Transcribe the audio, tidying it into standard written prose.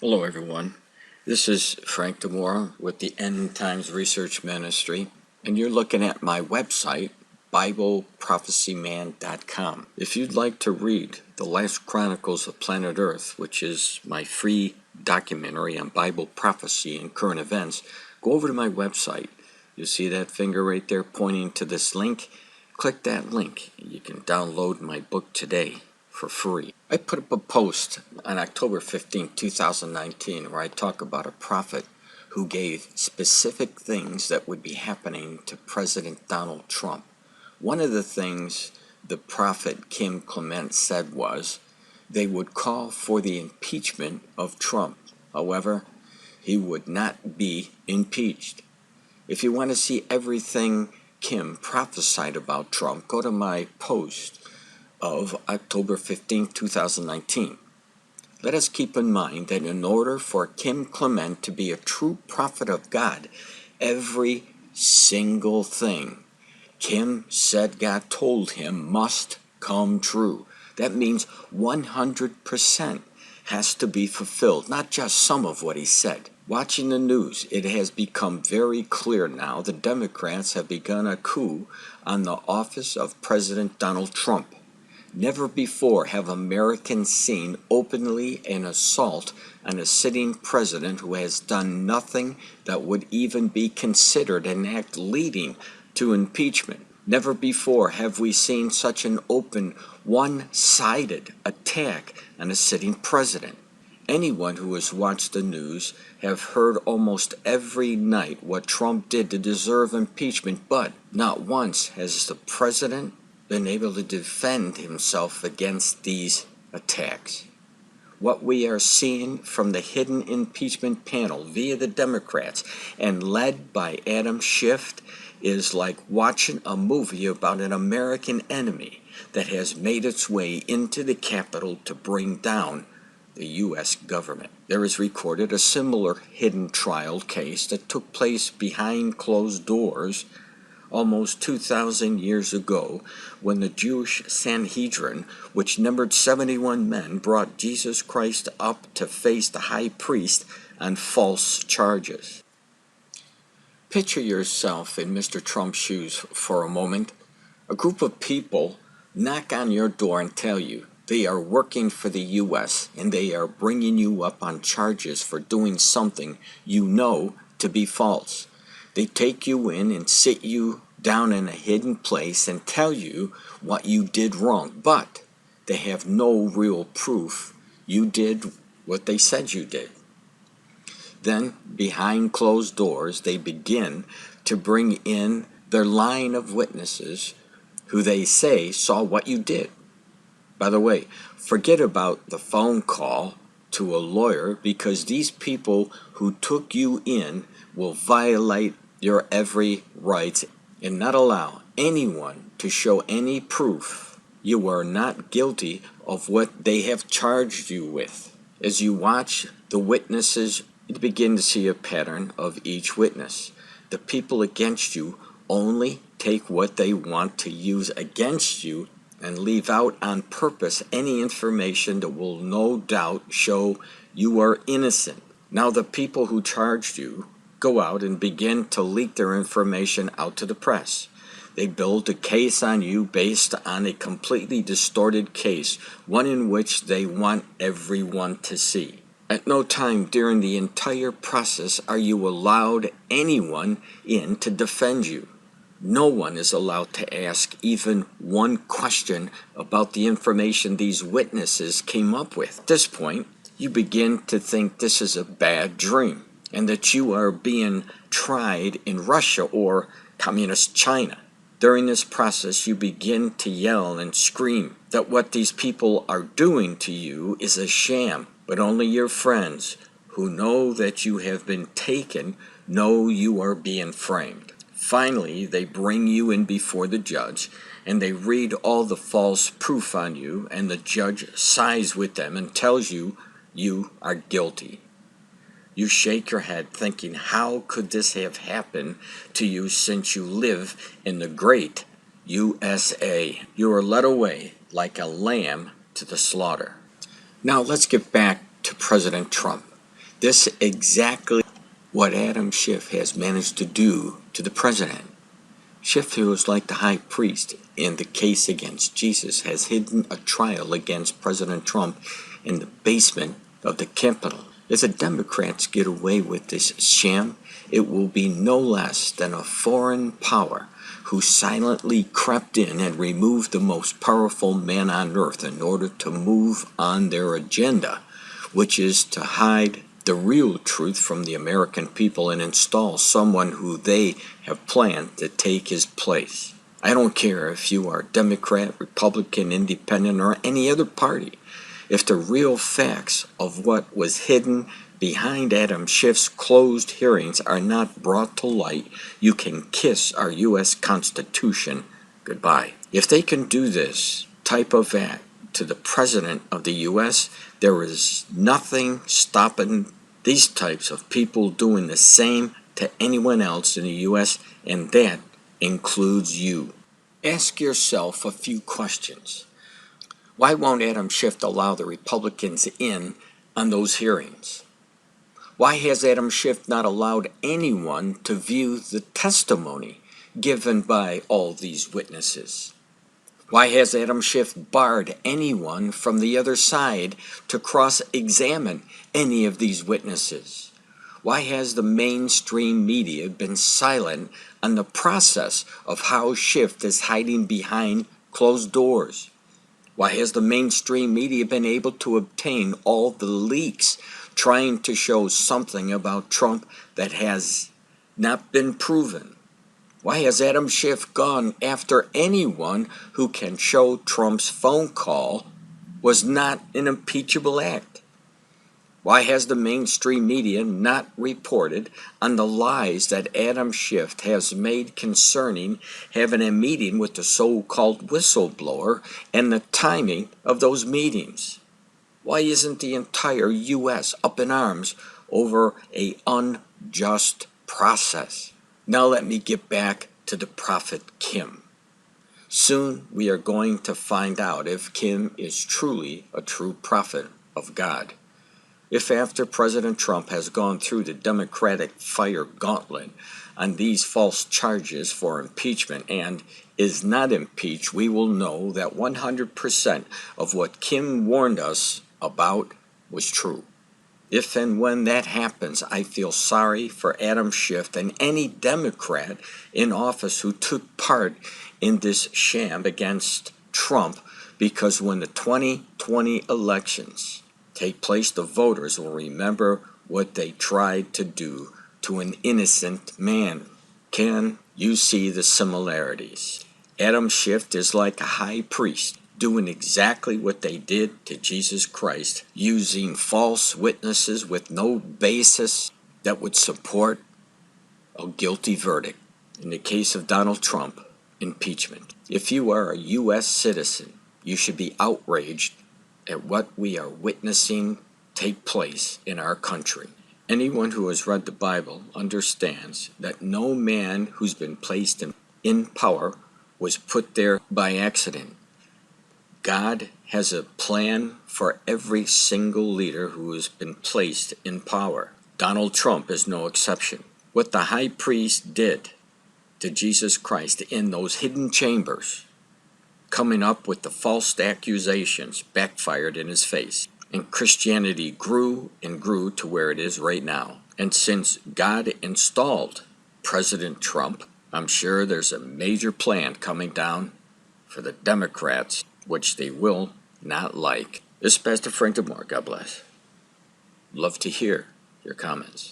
Hello everyone, this is Frank DeMora with the End Times Research Ministry, and you're looking at my website, BibleProphecyMan.com. If you'd like to read The Last Chronicles of Planet Earth, which is my free documentary on Bible prophecy and current events, go over to my website. You see that finger right there pointing to this link? Click that link. You can download my book today for free. I put up a post on October 15, 2019, where I talk about a prophet who gave specific things that would be happening to President Donald Trump. One of the things the prophet Kim Clement said was they would call for the impeachment of Trump. However, he would not be impeached. If you want to see everything Kim prophesied about Trump, go to my post of October 15, 2019. Let us keep in mind that in order for Kim Clement to be a true prophet of God, every single thing Kim said God told him must come true. That means 100% has to be fulfilled, not just some of what he said. Watching the news, it has become very clear now the Democrats have begun a coup on the office of President Donald Trump. Never before have Americans seen openly an assault on a sitting president who has done nothing that would even be considered an act leading to impeachment. Never before have we seen such an open, one-sided attack on a sitting president. Anyone who has watched the news have heard almost every night what Trump did to deserve impeachment, but not once has the president been able to defend himself against these attacks. What we are seeing from the hidden impeachment panel via the Democrats and led by Adam Schiff is like watching a movie about an American enemy that has made its way into the Capitol to bring down the U.S. government. There is recorded a similar hidden trial case that took place behind closed doors almost 2,000 years ago, when the Jewish Sanhedrin, which numbered 71 men, brought Jesus Christ up to face the high priest on false charges. Picture yourself in Mr. Trump's shoes for a moment. A group of people knock on your door and tell you they are working for the U.S. and they are bringing you up on charges for doing something you know to be false. They take you in and sit you down in a hidden place and tell you what you did wrong, but they have no real proof you did what they said you did. Then, behind closed doors, they begin to bring in their line of witnesses who they say saw what you did. By the way, forget about the phone call to a lawyer, because these people who took you in will violate your every right and not allow anyone to show any proof you are not guilty of what they have charged you with. As you watch the witnesses, you begin to see a pattern of each witness. The people against you only take what they want to use against you and leave out on purpose any information that will no doubt show you are innocent. Now the people who charged you go out and begin to leak their information out to the press. They build a case on you based on a completely distorted case, one in which they want everyone to see. At no time during the entire process are you allowed anyone in to defend you. No one is allowed to ask even one question about the information these witnesses came up with. At this point, you begin to think this is a bad dream, and that you are being tried in Russia or communist China. During this process, you begin to yell and scream that what these people are doing to you is a sham, but only your friends who know that you have been taken know you are being framed. Finally, they bring you in before the judge, and they read all the false proof on you, and the judge sighs with them and tells you you are guilty. You shake your head thinking, how could this have happened to you since you live in the great USA? You are led away like a lamb to the slaughter. Now let's get back to President Trump. This is exactly what Adam Schiff has managed to do to the president. Schiff, who is like the high priest in the case against Jesus, has hidden a trial against President Trump in the basement of the Capitol. If the Democrats get away with this sham, it will be no less than a foreign power who silently crept in and removed the most powerful man on earth in order to move on their agenda, which is to hide the real truth from the American people and install someone who they have planned to take his place. I don't care if you are Democrat, Republican, Independent, or any other party. If the real facts of what was hidden behind Adam Schiff's closed hearings are not brought to light, you can kiss our U.S. Constitution goodbye. If they can do this type of act to the President of the U.S., there is nothing stopping these types of people doing the same to anyone else in the U.S., and that includes you. Ask yourself a few questions. Why won't Adam Schiff allow the Republicans in on those hearings? Why has Adam Schiff not allowed anyone to view the testimony given by all these witnesses? Why has Adam Schiff barred anyone from the other side to cross-examine any of these witnesses? Why has the mainstream media been silent on the process of how Schiff is hiding behind closed doors? Why has the mainstream media been able to obtain all the leaks trying to show something about Trump that has not been proven? Why has Adam Schiff gone after anyone who can show Trump's phone call was not an impeachable act? Why has the mainstream media not reported on the lies that Adam Schiff has made concerning having a meeting with the so-called whistleblower and the timing of those meetings? Why isn't the entire U.S. up in arms over an unjust process? Now let me get back to the prophet Kim. Soon we are going to find out if Kim is truly a true prophet of God. If after President Trump has gone through the Democratic fire gauntlet on these false charges for impeachment and is not impeached, we will know that 100% of what Kim warned us about was true. If and when that happens, I feel sorry for Adam Schiff and any Democrat in office who took part in this sham against Trump, because when the 2020 elections take place, the voters will remember what they tried to do to an innocent man. Can you see the similarities? Adam Schiff is like a high priest doing exactly what they did to Jesus Christ, using false witnesses with no basis that would support a guilty verdict. In the case of Donald Trump, impeachment. If you are a U.S. citizen, you should be outraged at what we are witnessing take place in our country. Anyone who has read the Bible understands that no man who's been placed in power was put there by accident. God has a plan for every single leader who has been placed in power. Donald Trump is no exception. What the high priest did to Jesus Christ in those hidden chambers, coming up with the false accusations, backfired in his face. And Christianity grew and grew to where it is right now. And since God installed President Trump, I'm sure there's a major plan coming down for the Democrats, which they will not like. This is Pastor Frank DeMoore. God bless. Love to hear your comments.